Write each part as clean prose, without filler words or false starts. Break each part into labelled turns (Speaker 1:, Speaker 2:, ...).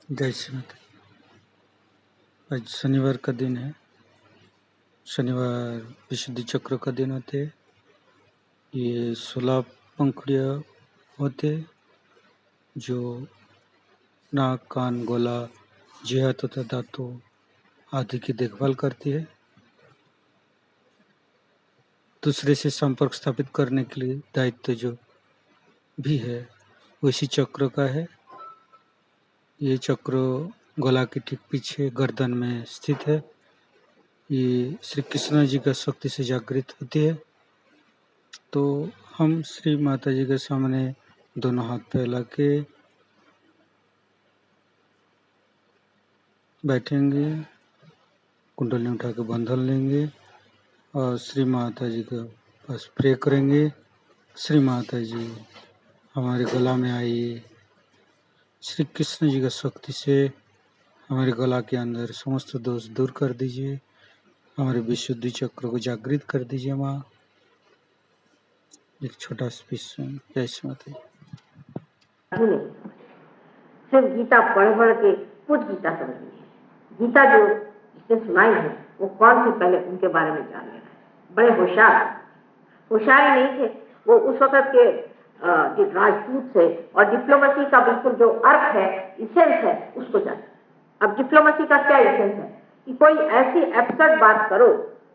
Speaker 1: जय श्रीमती। आज शनिवार का दिन है। शनिवार विशुद्धि चक्र का दिन होते। ये 16 पंखुड़ियाँ होते जो नाक, कान, गला, जिह्वा तथा दांतों आदि की देखभाल करती है। दूसरे से संपर्क स्थापित करने के लिए दायित्व जो भी है उसी चक्र का है। ये चक्र गला के ठीक पीछे गर्दन में स्थित है। ये श्री कृष्ण जी का शक्ति से जागृत होती है। तो हम श्री माता जी के सामने दोनों हाथ फैला के बैठेंगे, कुंडली उठा के बंधन लेंगे और श्री माता जी के पास प्रे करेंगे। श्री माता जी हमारे गला में आइए, श्री कृष्ण जी का शक्ति से हमारे गला के अंदर समस्त दोष दूर कर दीजिए, हमारे विशुद्धि चक्र को जागृत कर दीजिए। माँ, एक छोटा स्पीच सुन। जय श्री माता जी।
Speaker 2: सिर्फ गीता पढ़ के कुछ गीता समझनी है। गीता जो जिसने सुनाई है वो कौन सी, पहले उनके बारे में जान लेना है। बड़े होशियार ही नहीं थे वो उस वक्त के राजदूत से, और डिप्लोमेसी का बिल्कुल जो अर्थ है, इसेंस है, उसको जान। अब डिप्लोमेसी का क्या इसेंस है कि कोई ऐसी एब्सर्ड बात करो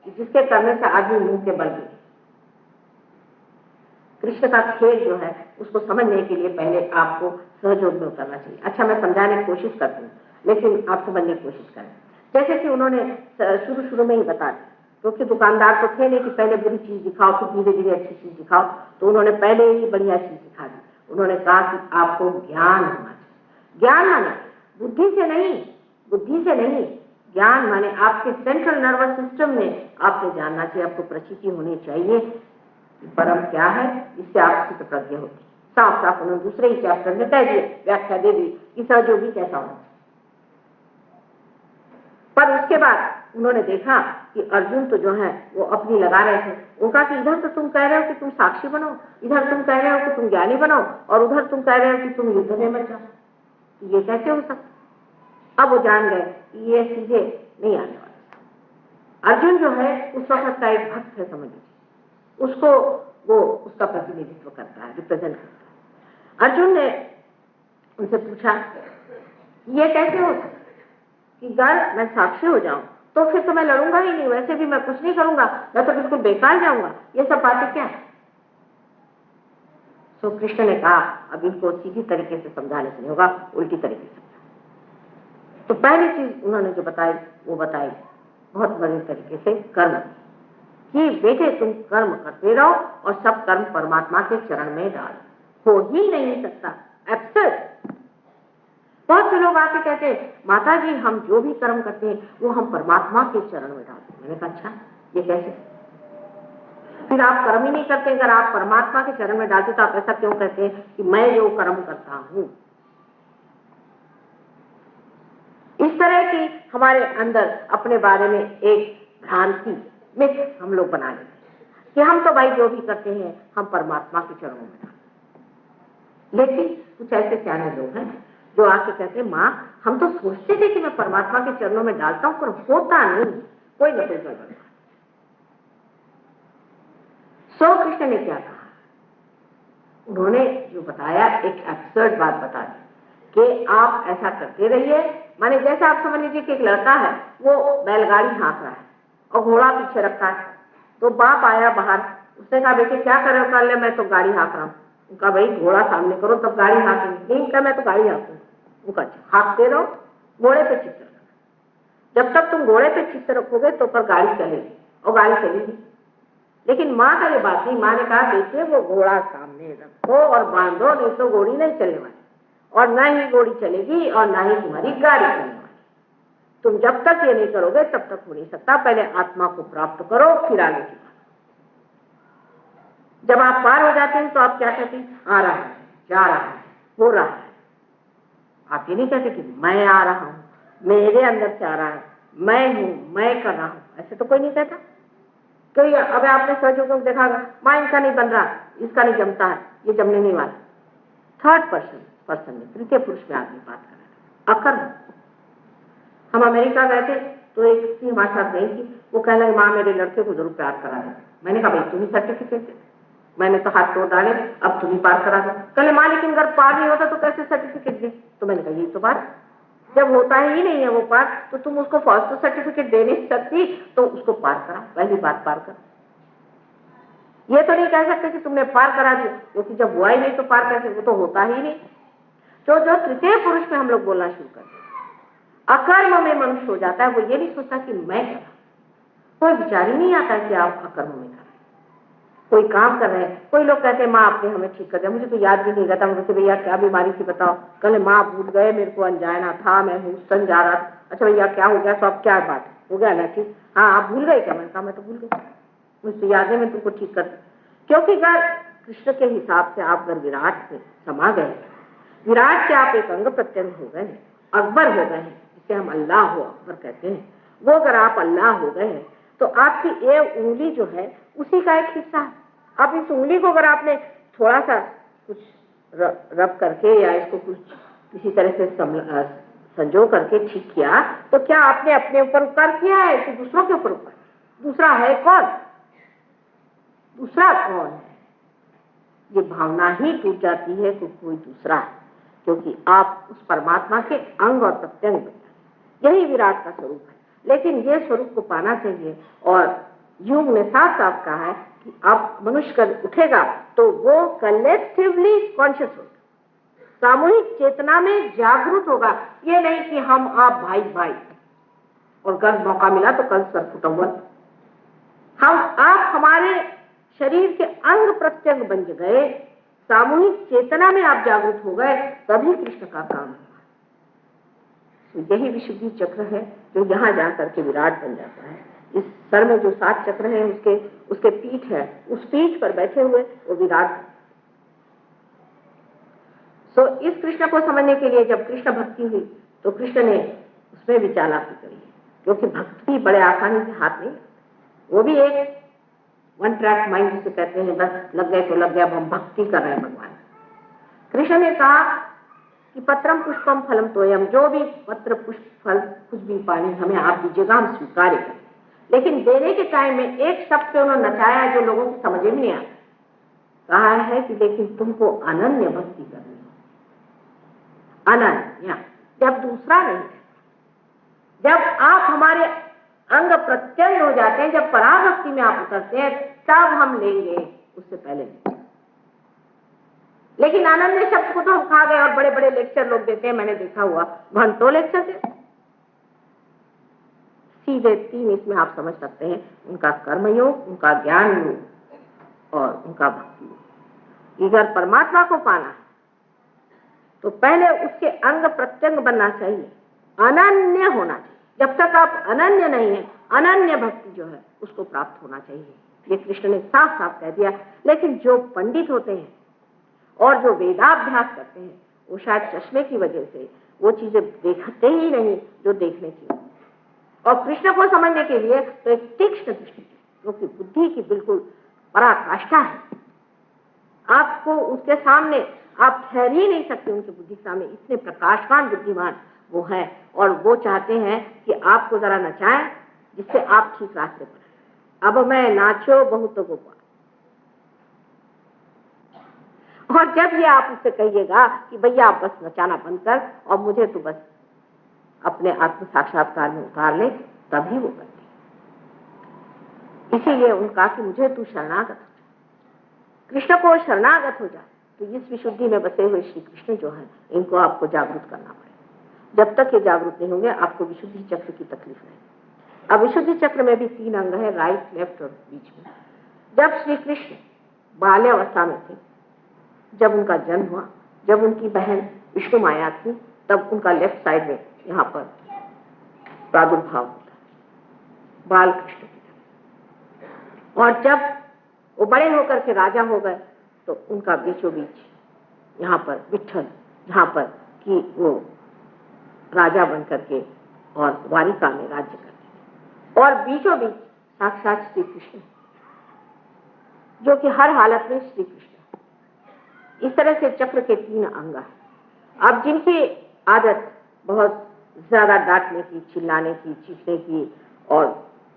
Speaker 2: जिसके करने से आदमी मुंह के बल गिरे। कृष्ण का खेल जो है उसको समझने के लिए पहले आपको सहयोग में उतरना चाहिए। अच्छा, मैं समझाने की कोशिश करती हूँ लेकिन आप समझने की कोशिश करें। जैसे कि उन्होंने शुरू में ही बता दिया, क्योंकि दुकानदार तो थे नहीं कि पहले बुरी चीज दिखाओ फिर धीरे धीरे अच्छी चीज दिखाओ, तो उन्होंने पहले ही बढ़िया चीज दिखा दी। उन्होंने कहा कि आपको ज्ञान होना चाहिए। ज्ञान माने बुद्धि से नहीं, ज्ञान माने आपके सेंट्रल नर्वस सिस्टम में आपने जानना चाहिए, आपको प्रचिति होनी चाहिए परम क्या है, इससे आप चित्त प्रज्ञ होती। साफ साफ उन्होंने दूसरे ही चैप्टर में कह दिए, व्याख्या दे दी कि सहयोगी कैसा होना। पर उसके बाद उन्होंने देखा कि अर्जुन तो जो है वो अपनी लगा रहे थे। उनका कि इधर तो तुम कह रहे हो कि तुम साक्षी बनो, इधर तुम कह रहे हो कि तुम ज्ञानी बनो, और उधर तुम कह रहे हो कि तुम युद्ध में मत जाओ। ये कैसे हो सकता? अब वो जान गए कि ये सीधे नहीं आने वाला। अर्जुन जो है उस वक्त का एक भक्त है, समझ लीजिए। उसको वो उसका प्रतिनिधित्व करता है, रिप्रेजेंट करता है। अर्जुन ने उनसे पूछा ये कैसे हो सकता कि अगर मैं साक्षी हो जाऊं तो फिर तो मैं लड़ूंगा ही नहीं, वैसे भी मैं कुछ नहीं करूंगा, मैं तो बिल्कुल बेकार जाऊंगा, ये सब बातें क्या है? तो कृष्ण ने कहा अब इनको सीधी तरीके से समझाने से नहीं होगा, उल्टी तरीके से। तो पहली चीज उन्होंने जो बताई वो बताई बहुत बड़े तरीके से, कर्म कि बेटे तुम कर्म करते रहो और सब कर्म परमात्मा के चरण में डालो। हो ही नहीं सकता, एब्सर्ड। बहुत से लोग आके कहते हैं माता जी हम जो भी कर्म करते हैं वो हम परमात्मा के चरण में डालते हैं। मैंने कहा अच्छा, ये कैसे? फिर आप कर्म ही नहीं करते, अगर आप परमात्मा के चरण में डालते तो आप ऐसा क्यों कहते हैं कि मैं जो कर्म करता हूं? इस तरह की हमारे अंदर अपने बारे में एक भ्रांति मिथ हम लोग बना लेते हैं कि हम तो भाई जो भी करते हैं हम परमात्मा के चरणों में डालते। लेकिन कुछ ऐसे सियाने लोग हैं जो आके कहते हैं माँ हम तो सोचते थे कि मैं परमात्मा के चरणों में डालता हूं, पर होता नहीं, कोई न कोई गड़बड़। सो कृष्ण ने क्या कहा? उन्होंने जो बताया एक एब्सर्ड बात बता दी कि आप ऐसा करते रहिए। माने जैसे आप समझ लीजिए कि एक लड़का है वो बैलगाड़ी हाँक रहा है और घोड़ा पीछे रखा है, तो बाप आया बाहर, उसने कहा बेटे क्या कर रहे हो? कर ले मैं तो गाड़ी हाँक रहा हूँ। उनका भाई घोड़ा सामने करो तब गाड़ी हाँकेंगे। नहीं कहा मैं तो गाड़ी हाँकूंगा। उनका हाँकते रहो, घोड़े पे चित्त रखना। जब तक तुम घोड़े पे चित्त रखोगे तो पर गाड़ी चलेगी और गाड़ी चलेगी। लेकिन माँ का ये बात नहीं, माँ ने कहा बेटे वो घोड़ा सामने रखो और बांधो, नहीं तो घोड़ी नहीं चलने वाली, और ना ही घोड़ी चलेगी और ना ही तुम्हारी गाड़ी चलने वाली। तुम जब तक ये नहीं करोगे तब तक हो नहीं सकता। पहले आत्मा को प्राप्त करो फिर आगे की बात। जब आप पार हो जाते हैं तो आप क्या कहते हैं? आ रहा है, जा रहा है, हो रहा है। आप ये नहीं कहते कि मैं आ रहा हूं, मेरे अंदर से आ रहा है, मैं हूं, मैं कर रहा हूं, ऐसे तो कोई नहीं कहता। कोई अब आपने सहयोगों को देखा माँ इनका नहीं बन रहा, इसका नहीं जमता है, ये जमने नहीं वाला। थर्ड पर्सन में, तृतीय पुरुष में आदमी बात कर रहा अकर्म। हम अमेरिका गए थे तो एक स्त्री हमारे साथ गई थी, वो कहने लगी माँ मेरे लड़के को जरूर प्यार करा दे। मैंने कहा भाई तुम्हें सर्टिफिकेट दे, मैंने तो हाथ तोड़ डाले, अब तुम ही पार करा दो। कहले माँ लेकिन अगर पार नहीं होता तो कैसे सर्टिफिकेट दे? तो मैंने कहा यही तो बात, जब होता ही नहीं है वो पार तो तुम उसको फर्स्ट सर्टिफिकेट दे नहीं सकती, तो उसको पार करा, पहली बात पार कर। ये तो नहीं कह सकते कि तुमने पार करा दिया, क्योंकि जब हुआ ही नहीं तो पार कैसे, वो तो होता ही नहीं। तो जो तृतीय पुरुष में हम लोग बोलना शुरू करते हैं, अकर्म में मनुष्य हो जाता है, वो ये नहीं सोचता कि मैं क्या, कोई विचार ही नहीं आता कि आप अकर्म में कर रहे हैं, कोई काम कर रहे हैं। कोई लोग कहते हैं माँ आपने हमें ठीक कर दिया, मुझे तो याद भी नहीं रहता, मुझे भैया क्या बीमारी थी बताओ, कल माँ भूल गए, मेरे को अनजाना था, मैं ह्यूस्टन जा रहा था। अच्छा भैया क्या हो गया, तो अब क्या बात हो गया ना ठीक, हाँ आप भूल गए क्या? मैंने कहा मैं तो भूल गई, मुझे याद है मैं तुमको ठीक कर, क्योंकि अगर कृष्ण के हिसाब से आप अगर विराट में समा गए, विराट के आप एक अंग प्रत्यंग हो गए, अकबर हो गए हैं, जिसे हम अल्लाह हो अकबर कहते हैं, वो अगर आप अल्लाह हो गए हैं तो आपकी ये उंगली जो है उसी का एक हिस्सा है। अब इस उंगली को अगर आपने थोड़ा सा कुछ रब करके या इसको कुछ किसी तरह से संजो करके ठीक किया, तो क्या आपने अपने ऊपर उपकार किया है कि दूसरों के ऊपर उपकार? दूसरा है कौन? दूसरा कौन है? ये भावना ही टूट जाती है कि कोई दूसरा है, क्योंकि आप उस परमात्मा के अंग और प्रत्यंग बन जाते। यही विराट का स्वरूप है। लेकिन ये स्वरूप को पाना चाहिए, और युग ने साफ साफ कहा है कि अब मनुष्य कल उठेगा तो वो कलेक्टिवली कॉन्शियस होगा, सामूहिक चेतना में जागरूक होगा। ये नहीं कि हम आप भाई भाई और कल मौका मिला तो कल सर फुटम्बल, हम आप हमारे शरीर के अंग प्रत्यंग बन गए, सामूहिक चेतना में आप जागरूक हो गए, तभी कृष्ण का काम हुआ। तो यही विशुद्धि चक्र है जो यहाँ जाकर के विराट बन जाता है। इस सर में जो 7 चक्र हैं उसके पीठ है, उस पीठ पर बैठे हुए वो विराट। सो इस कृष्ण को समझने के लिए जब कृष्ण भक्ति हुई तो कृष्ण ने उसमें भी चालाकी करी, क्योंकि भक्ति बड़े आसानी से हाथ नहीं, वो भी एक वन ट्रैक माइंड जिसे कहते हैं, बस लग गए तो लग गया, अब हम भक्ति कर रहे हैं भगवान। कृष्ण ने कहा कि पत्रम पुष्पम फलम तोयम, जो भी पत्र पुष्प फल कुछ भी पानी हमें आप दीजिएगा, हम स्वीकार करें। लेकिन देने के टाइम में एक शब्द से उन्होंने नचाया जो लोगों को समझ में नहीं आया। कहा है कि लेकिन तुमको अनन्य भक्ति करनी है, अनन्य, जब दूसरा नहीं, जब आप हमारे अंग प्रत्यंग हो जाते हैं, जब पराभक्ति में आप उतरते हैं, तब हम लेंगे, उससे पहले नहीं। लेकिन अनन्य शब्द को तो हम खा गए, और बड़े बड़े लेक्चर लोग देते हैं, मैंने देखा हुआ घंटों लेक्चर देते। सीधे 3 इसमें आप समझ सकते हैं, उनका कर्मयोग, उनका ज्ञान योग और उनका भक्ति योग। अगर परमात्मा को पाना है तो पहले उसके अंग प्रत्यंग बनना चाहिए, अनन्य होना चाहिए। जब तक आप अनन्य नहीं है, अनन्य भक्ति जो है उसको प्राप्त होना चाहिए, ये कृष्ण ने साफ साफ कह दिया। लेकिन जो पंडित होते हैं और जो वेदाभ्यास करते हैं, वो शायद चश्मे की वजह से वो चीजें देखते ही नहीं जो देखने की। और कृष्ण को समझने के लिए तो एक तीक्ष्ण दृष्टि, जो कि बुद्धि की बिल्कुल पराकाष्ठा है। आपको उसके सामने आप ठहर ही नहीं सकते, उनकी बुद्धि के सामने, इतने प्रकाशवान बुद्धिमान वो है। और वो चाहते हैं कि आपको जरा नचाएं जिससे आप ठीक रास्ते पर। अब मैं नाचो बहुत गोपाल, और जब ये आप उससे कहिएगा कि भैया आप बस नचाना बंद कर और मुझे तो बस अपने आत्म साक्षात्कार में उतार ले, तभी वो करते। इसीलिए उनका कि मुझे तू शरणागत हो जा, कृष्ण को शरणागत हो जा। तो इस विशुद्धि में बसे हुए श्री कृष्ण जो है, इनको आपको जागरूक करना पड़ेगा। जब तक ये जागरूक नहीं होंगे आपको विशुद्धि चक्र की तकलीफ रहेगी। अब विशुद्धि चक्र में भी 3 अंग है, राइट, लेफ्ट और बीच में। जब श्री कृष्ण बाल्यावस्था में थे, जब उनका जन्म हुआ, जब उनकी बहन विष्णु माया थी, तब उनका लेफ्ट साइड में यहाँ पर प्रादुर्भाव होता है बाल कृष्ण की तरह। और जब वो बड़े होकर के राजा हो गए तो उनका बीचों बीच यहाँ पर विट्ठल, जहाँ पर कि वो राजा बन करके और द्वारिका में राज्य करते, और बीचों बीच साक्षात श्री कृष्ण, जो कि हर हालत में श्री कृष्ण। इस तरह से चक्र के 3 अंग हैं। अब जिनकी आदत बहुत ज्यादा डांटने की, चिल्लाने की, चीखने की और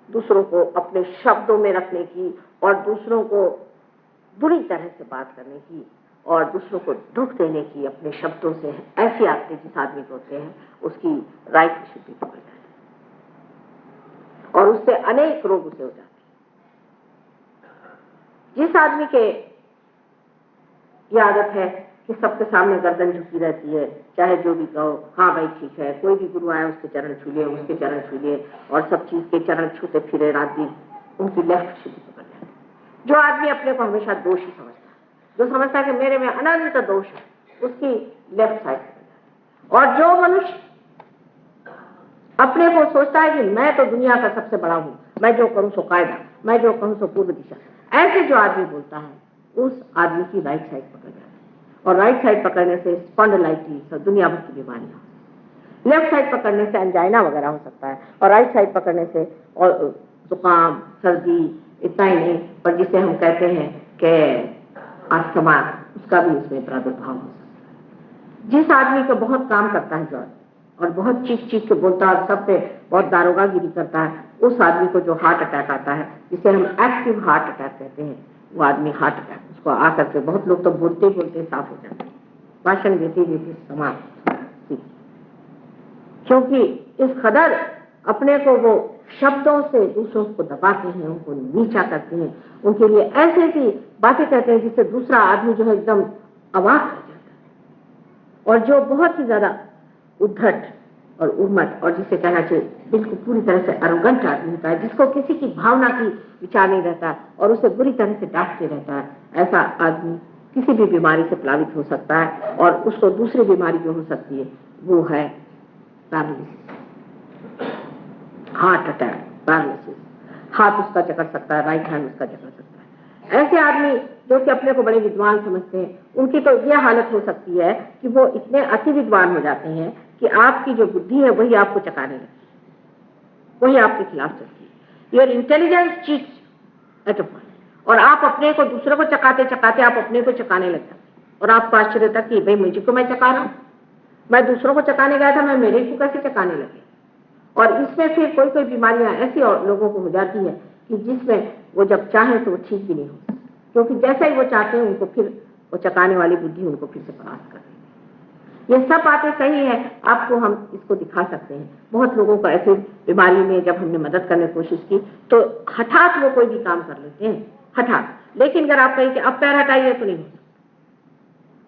Speaker 2: दूसरों को अपने शब्दों में रखने की और दूसरों को बुरी तरह से बात करने की और दूसरों को दुख देने की अपने शब्दों से, ऐसी आदतें जिस आदमी को होते हैं उसकी राइट विशुद्धि पकड़ जाती है और उससे अनेक रोग उसे हो जाते हैं। जिस आदमी के ये आदत है कि सबके सामने गर्दन झुकी रहती है, चाहे जो भी कहो, हाँ भाई ठीक है, कोई भी गुरु आया उसके चरण छू लिए, उसके चरण छू लिए और सब चीज के चरण छूते फिरे रात दिन, उनकी लेफ्ट शुद्धि पकड़ जाती है। जो आदमी अपने को हमेशा दोषी समझता है, जो समझता है कि मेरे में अनंत दोष है, उसकी लेफ्ट साइड पकड़ जाती है। और जो मनुष्य अपने को सोचता है कि मैं तो दुनिया का सबसे बड़ा हूं, मैं जो करूं सो कायदा, मैं जो कहूं सो पूर्व दिशा, ऐसे जो आदमी बोलता है उस आदमी की राइट साइड पकड़ जाती है। और राइट साइड पकड़ने से स्पॉन्डिलाइटिस और दुनिया भर की बीमारियां, लेफ्ट साइड पकड़ने से एंजाइना वगैरह हो सकता है और राइट साइड पकड़ने से और जुकाम, सर्दी, इतना ही नहीं पर जिसे हम कहते हैं कि अस्थमा, उसका भी इसमें प्रादुर्भाव हो सकता है। जिस आदमी को बहुत काम करता है जो और बहुत चीख चीख के बोलता है, सब पे बहुत दारोगागिरी करता है, उस आदमी को जो हार्ट अटैक आता है, जिसे हम एक्टिव हार्ट अटैक कहते हैं, वो आदमी हार्ट अटैक उसको आकर के बहुत लोग तो बोलते बोलते साफ हो जाते हैं, भाषण देते देते समाप्त, क्योंकि इस कदर अपने को वो शब्दों से दूसरों को दबाते हैं, उनको नीचा करते हैं, उनके लिए ऐसी ऐसी बातें कहते हैं जिससे दूसरा आदमी जो है एकदम अवाक हो जाता है और जो बहुत ही ज्यादा उद्धट और उर्मट और जिसे कहना चाहिए बिल्कुल पूरी तरह से अरोगेंट आदमी होता है, जिसको किसी की भावना की विचार नहीं रहता और उसे बुरी तरह से डांटते रहता है, ऐसा आदमी किसी भी बीमारी से प्लावित हो सकता है और उसको दूसरी बीमारी जो हो सकती है वो है पैरालिसिस, हार्ट अटैक, पैरालिसिस। हाथ उसका जकड़ सकता है, राइट हैंड उसका जकड़ सकता है। ऐसे आदमी जो कि अपने को बड़े विद्वान समझते हैं, उनकी तो यह हालत हो सकती है कि वो इतने अति विद्वान हो जाते हैं कि आपकी जो बुद्धि है वही आपको चकाने लगती है, वही आपके खिलाफ चलती है। Your intelligence cheats at a point और आप अपने को दूसरों को चकाते चकाते आप अपने को चकाने लग जाते हैं और आपको आश्चर्य था कि भाई मुझे को मैं चका रहा हूं, मैं दूसरों को चकाने गया था, मैं मेरे को कैसे चकाने लगे। और इसमें फिर कोई कोई बीमारियां ऐसी और लोगों को हो जाती है कि जिसमें वो जब चाहे तो वो ठीक भी नहीं हो, क्योंकि जैसे ही वो चाहते हैं उनको फिर वो चकाने वाली बुद्धि उनको फिर से परास्त कर देती है। ये सब बातें सही है, आपको हम इसको दिखा सकते हैं। बहुत लोगों को ऐसी बीमारी में जब हमने मदद करने की कोशिश की तो हठात वो कोई भी काम कर लेते हैं, हठात। लेकिन अगर आप कहें कि अब पैर हटाइए तो नहीं हो सकता,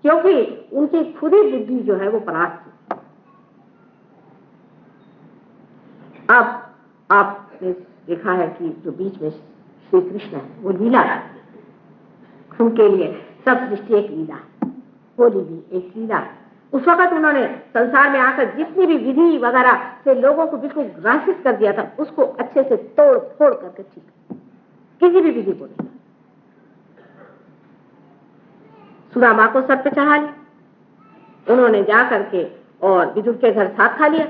Speaker 2: क्योंकि उनकी खुद ही बुद्धि जो है वो परास्त है। अब आपने देखा है कि जो बीच में श्री कृष्ण है वो लीला करते हैं, उनके लिए सब सृष्टि एक लीला, होली भी एक लीला। उस वक्त उन्होंने संसार में आकर जितनी भी विधि वगैरह से लोगों को बिल्कुल ग्रासित कर दिया था उसको अच्छे से तोड़ फोड़ करके ठीक, किसी भी विधि को नहीं। सुदामा को सर पे चढ़ा लिया उन्होंने, जा करके और विदुर के घर साथ खा लिया।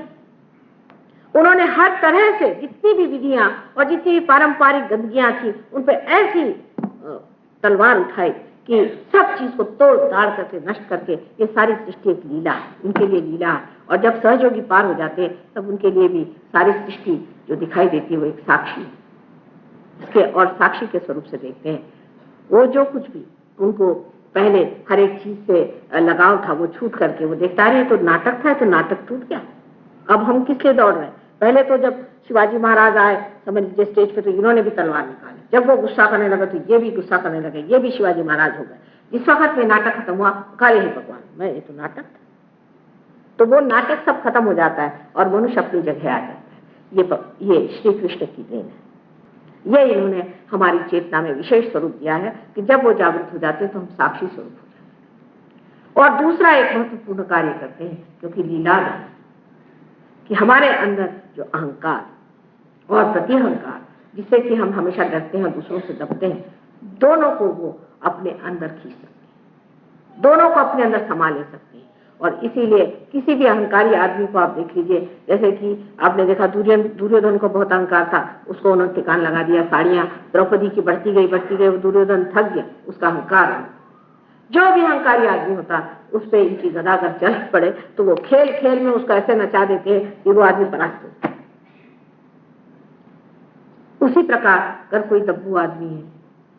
Speaker 2: उन्होंने हर तरह से जितनी भी विधियां और जितनी भी पारंपरिक गंदगियां थी उन पर ऐसी तलवार उठाई कि सब चीज को तोड़ ताड़ करके नष्ट करके, ये सारी सृष्टि एक लीला है, उनके लिए लीला है। और जब सहयोगी पार हो जाते हैं तब उनके लिए भी सारी सृष्टि जो दिखाई देती है वो एक साक्षी है, इसके और साक्षी के स्वरूप से देखते हैं। वो जो कुछ भी उनको पहले हर एक चीज से लगाव था वो छूट करके वो देखता रहे, तो नाटक था तो नाटक टूट गया। अब हम किस लिए दौड़ रहे हैं? पहले तो जब शिवाजी महाराज आए समझ लीजिए स्टेज पे तो इन्होंने भी तलवार निकाली, जब वो गुस्सा करने लगे तो ये भी गुस्सा करने लगे, ये भी शिवाजी महाराज हो गए। जिस वक्त में नाटक खत्म हुआ काले ही भगवान, मैं ये तो नाटक था, तो वो नाटक सब खत्म हो जाता है और मनुष्य अपनी जगह आ जाता है। ये श्री कृष्ण की देन है, ये इन्होंने हमारी चेतना में विशेष स्वरूप दिया है कि जब वो जागृत हो जाते हैं तो हम साक्षी स्वरूप हो जाते हैं। और दूसरा एक महत्वपूर्ण कार्य करते हैं क्योंकि लीला कि हमारे अंदर जो अहंकार और प्रतिअहंकार जिससे कि हम हमेशा डरते हैं, दूसरों से दबते हैं, दोनों को वो अपने अंदर खींच सकते हैं, दोनों को अपने अंदर समा ले सकते हैं। और इसीलिए किसी भी अहंकारी आदमी को आप देख लीजिए, जैसे कि आपने देखा दुर्योधन को बहुत अहंकार था, उसको उन्होंने ठिकान लगा दिया, साड़ियां द्रौपदी की बढ़ती गई, वो दुर्योधन थक गया, उसका अहंकार है। जो भी अहंकारी आदमी होता उस पे इनकी गदा अगर चल पड़े तो वो खेल खेल में उसको ऐसे नचा देते हैं कि वो आदमी परास्त होता है। उसी प्रकार अगर कोई दब्बू आदमी है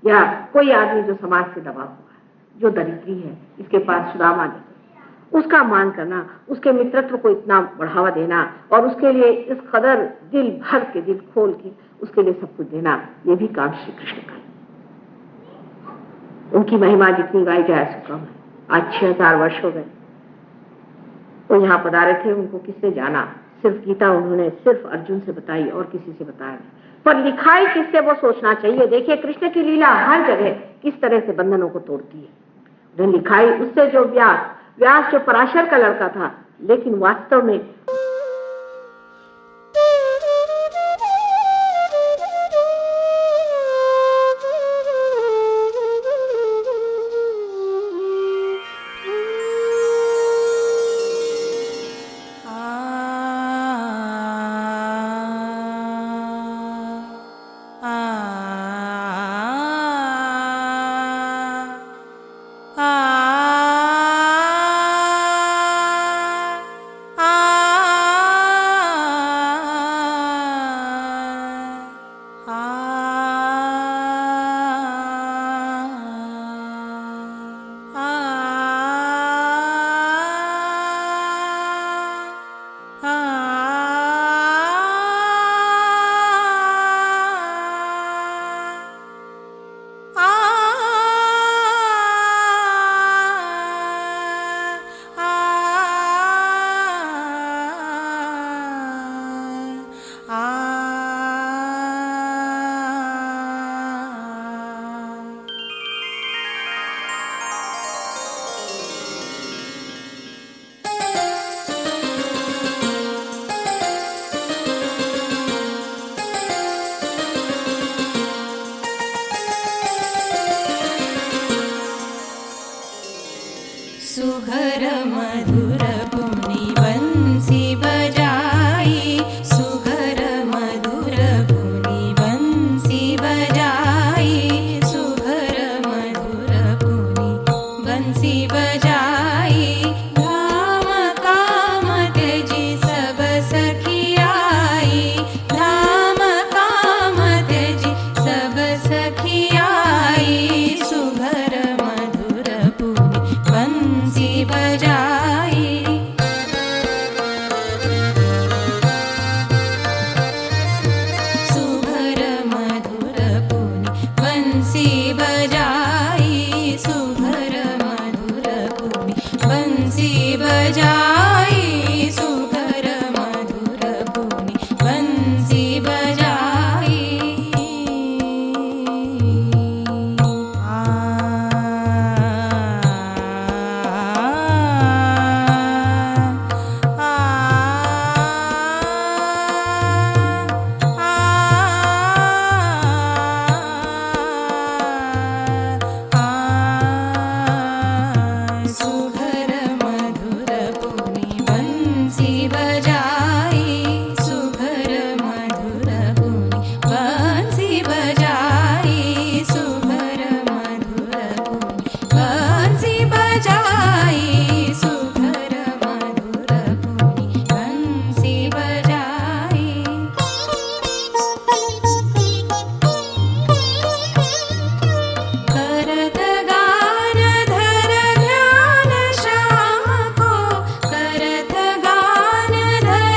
Speaker 2: या कोई आदमी जो समाज से दबा हुआ है, जो दरिद्री है, इसके पास सुदामा नहीं, उसका मान करना, उसके मित्रत्व को इतना बढ़ावा देना और उसके लिए इस कदर दिल भर के, दिल खोल के उसके लिए सब कुछ देना, ये भी काम श्री कृष्ण का है। उनकी महिमा जितनी गाई जाए सो कम है। आज 6000 वर्ष हो गए वो यहाँ पधारे थे, उनको किसने जाना? सिर्फ गीता उन्होंने सिर्फ अर्जुन से बताई और किसी से बताया नहीं, पर लिखाई किससे वो सोचना चाहिए। देखिए कृष्ण की लीला हर जगह किस तरह से बंधनों को तोड़ती है। उन्हें लिखाई उससे जो व्यास जो पराशर का लड़का था, लेकिन वास्तव में
Speaker 3: सुघर मधुर पुनि बंसी बजाई, सुघर मधुर पुनि बंसी बजाई, सुघर मधुर पुनि बंसी बजाई। धाम काम त्यजी सब सखी आई, धाम काम त्यजी सब सखी आई, सुघर मधुर पुनि बंसी बजाई। सुघर मधुर पुनि बंसी बजाई, सुघर मधुर पुनि बंसी बजाई, सुघर मधुर पुनि बंसी बजाई। सुघर मधुर पुनि बंसी बजाई, सुघर मधुर पुनि बंसी बजाई, सुघर मधुर पुनि बंसी बजाई, सुघर मधुर पुनि बंसी बजाई। करत गान धर ध्यान श्याम को, करत गान धर